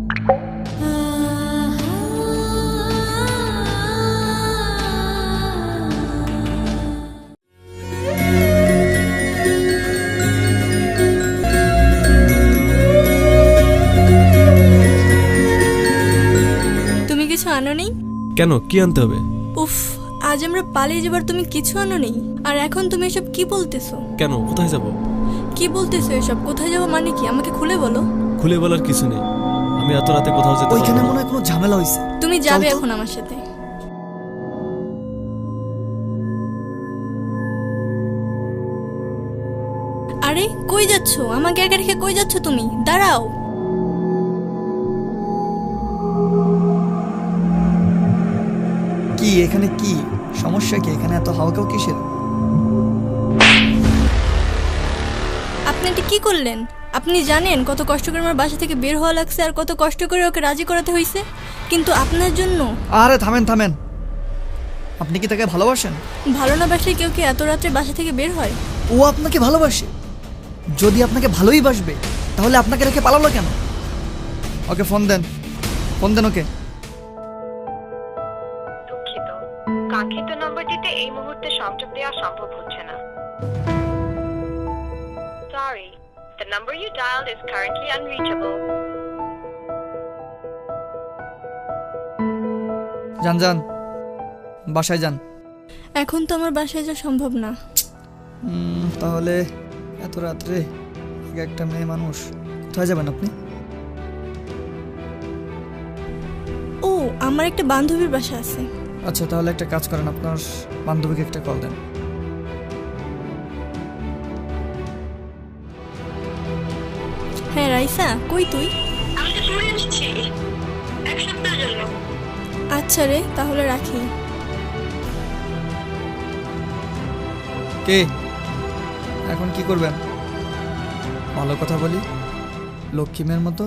তুমি কিছু আনো নেই? কেন, কি আনতে হবে? উফ, আজ আমরা পালিয়ে যাবার তুমি কিছু আনো নেই, আর এখন তুমি এসব কি বলতেছো? কেন, কোথায় যাব? কি বলতেছো এসব? কোথায় যাবো মানে কি? আমাকে খুলে বলো। খুলে বলার কিছু নেই, আমি এত রাতে কোথাও যেতে ওইখানে পারবো মনে না। হয় কোনো ঝামেলা হয়েছে। তুমি যাবে চল তো। এখন আমার সাথে। আরে কই যাচ্ছো? আমাকে একা রেখে কই যাচ্ছো তুমি? দাঁড়াও। কি এখানে কি সমস্যা? কি এখানে এত হাওয়াকাও কিসের? আপনি এটা কি করলেন? আপনি জানেন কত কষ্ট করে আমার বাসা থেকে বের হওয়া লাগছে, আর কত কষ্ট করে ওকে রাজি করাতে হয়েছে, কিন্তু আপনার জন্য। আরে থামেন থামেন, আপনি কি তাকে ভালোবাসেন? ভালো না বাসলে কেউ কি এত রাত্রে বাসা থেকে বের হয়? ও আপনাকে ভালোবাসে। যদি আপনাকে ভালোই বাসবে তাহলে আপনাকে রেখে পালালো কেন? ওকে ফোন দেন, ফোন দেন ওকে। দুঃখিত, কাঙ্ক্ষিত নম্বরটিতে এই মুহূর্তে সংযোগ দেওয়া সম্ভব হচ্ছে না। Sorry, the number you dialed is currently unreachable. যান যান, বাসায় যান। এখন তো আমার বাসায় যাওয়া সম্ভব না। তাহলে এত রাত্রে একটা মেয়ে মানুষ, কোথায় যাবেন আপনি? ও, আমার একটা বান্ধবীর বাসা আছে। আচ্ছা, তাহলে একটা কাজ করেন, আপনার বান্ধবীকে একটা কল দেন। হ্যাঁ রাইসা, কই তুই? আমি তো চলে এসেছি এক সপ্তাহের জন্য। আচ্ছা রে, তাহলে রাখি। কে? এখন কি করবেন? ভালো কথা বলি, লক্ষ্মীমের মতো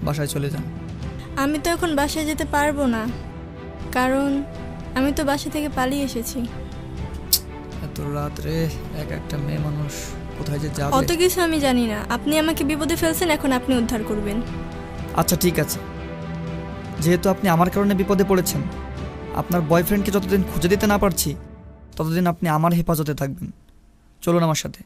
বাসায় চলে যান। আমি তো এখন বাসায় যেতে পারবো না, কারণ আমি তো বাসা থেকে পালিয়ে এসেছি। এত রাত্রে একটা মেয়ে মানুষ কোথায় যে যাবে? অত কিছু আমি জানি না। আপনি আমাকে বিপদে ফেলছেন, এখন আপনি উদ্ধার করবেন। আচ্ছা ঠিক আছে, যেহেতু আপনি আমার কারণে বিপদে পড়েছেন, আপনার বয়ফ্রেন্ডকে যতদিন খুঁজে দিতে না পারছি ততদিন আপনি আমার হেফাজতে থাকবেন। চলুন আমার সাথে।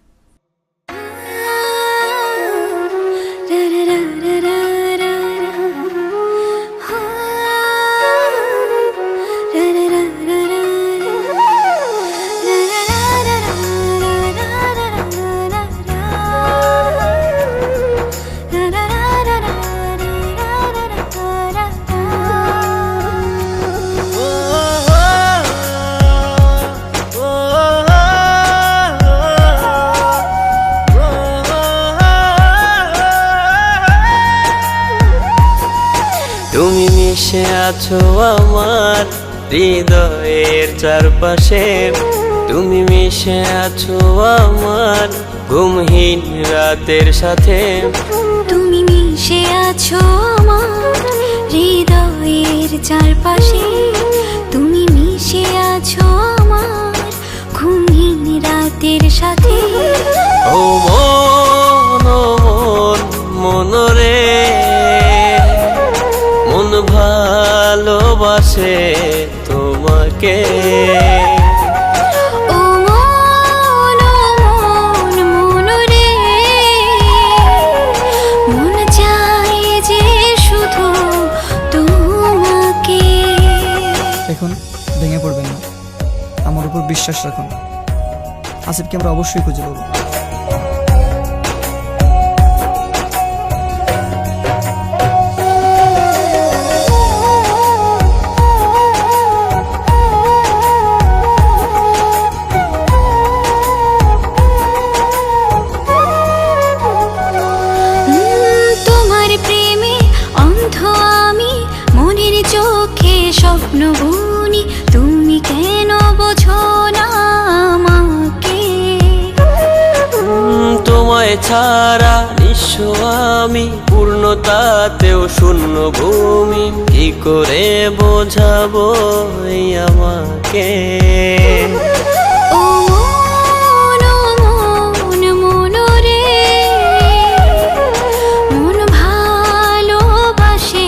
তুমি মিশে আছো আমার হৃদয়ের চারপাশে, তুমি মিশে আছো আমার ঘুমহীন রাতের সাথে। তুমি মিশে আছো আমার হৃদয়ের চারপাশে, তুমি মিশে আছো আমার ঘুমহীন রাতের সাথে। ও মন, ও মন, মনরে মন ভালোবাসে তোমাকে। ও মন, মন রে, মন চায় যে শুধু তোমাকে। এখন ভেঙে পড়বেন না, আমার উপর বিশ্বাস রাখুন। আসিফকে আমরা অবশ্যই খুঁজে পাবো। তোমার প্রেমে অন্ধ আমি, মনের চোখে স্বপ্ন বুনি, তুমি কেন বোঝো না আমাকে? তোমায় ছাড়া নিঃস্ব আমি, পূর্ণতাতেও শূন্য ভূমি, কি করে বোঝাবো এই আমাকে? ও মন, মন রে, মন ভালোবাসে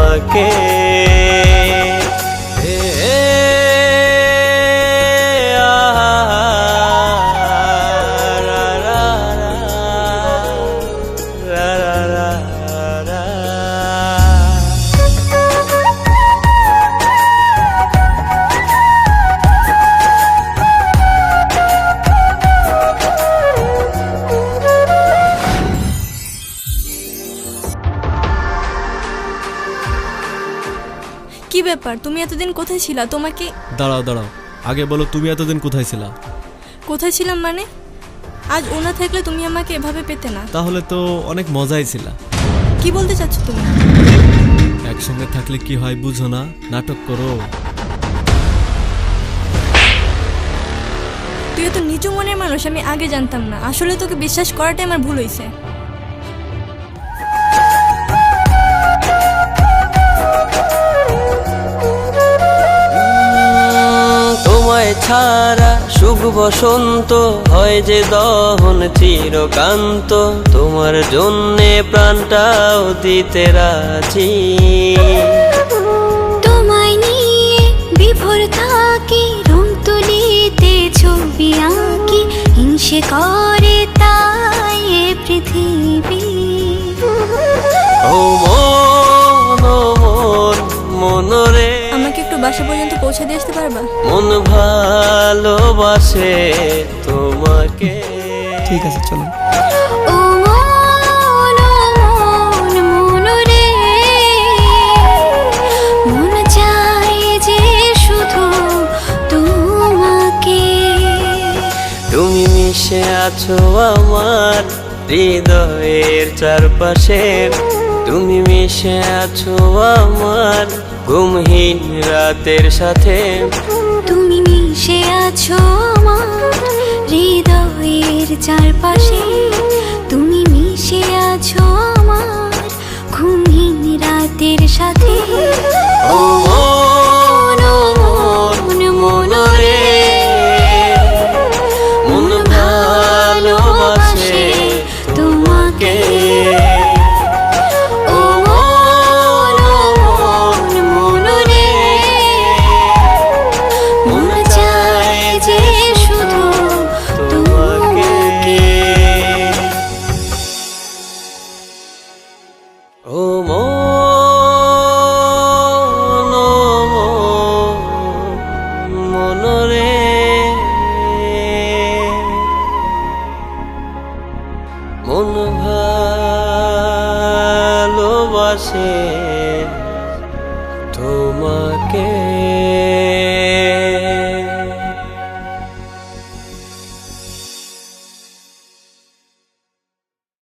আমাকে কি ব্যাপার, তুমি এতদিন কোথায় ছিলা? তোমাকে দাঁড়াও দাঁড়াও, আগে বলো তুমি এতদিন কোথায় ছিলা? কোথায় ছিলাম মানে? আজ ওনা থাকলে তুমি আমাকে এভাবে পেতে না। তাহলে তো অনেক মজাই ছিল। কি বলতে চাচ্ছ তুমি? একসঙ্গে থাকলে কি হয় বুঝো না, নাটক করো। তুই তো নিচু মনের মানুষ, আমি আগে জানতাম না। আসলে তোকে বিশ্বাস করাটাই আমার ভুল হয়েছে। তোমায় ছাড়া সুখ বসন্ত হয় যে দহন চিরকান্ত, তোমার জন্যে প্রাণটাও দিতে রাজি। তোমায় নিয়ে বিভোর থাকি, রং তুলিতে ছবি আঁকি, হিংসে করে তাই এ পৃথিবী। ও মন ও মন মনরে, আমাকে একটু বাসা পর্যন্ত পৌঁছে দিয়ে আসতে পারবা? মন ভালোবাসে তোমাকে। ঠিক আছে, চলো। ও মন মন রে, মন চায় যে শুধু তোমাকে। তুমি মিশে আছো আমার হৃদয়ের চারপাশে, তুমি মিশে আছো আমার ঘুমহীন রাতের সাথে। তুমি মিশে আছো আমার হৃদয়ের চারপাশে, তুমি মিশে আছো আমার ঘুমহীন রাতের সাথে। ও মন মন রে, মন ভালোবাসে তোমাকে। ও মন মন রে, মন চায় যে শুধু তোমাকে। ও মন মন রে, মন ভালোবাসে তোমাকে।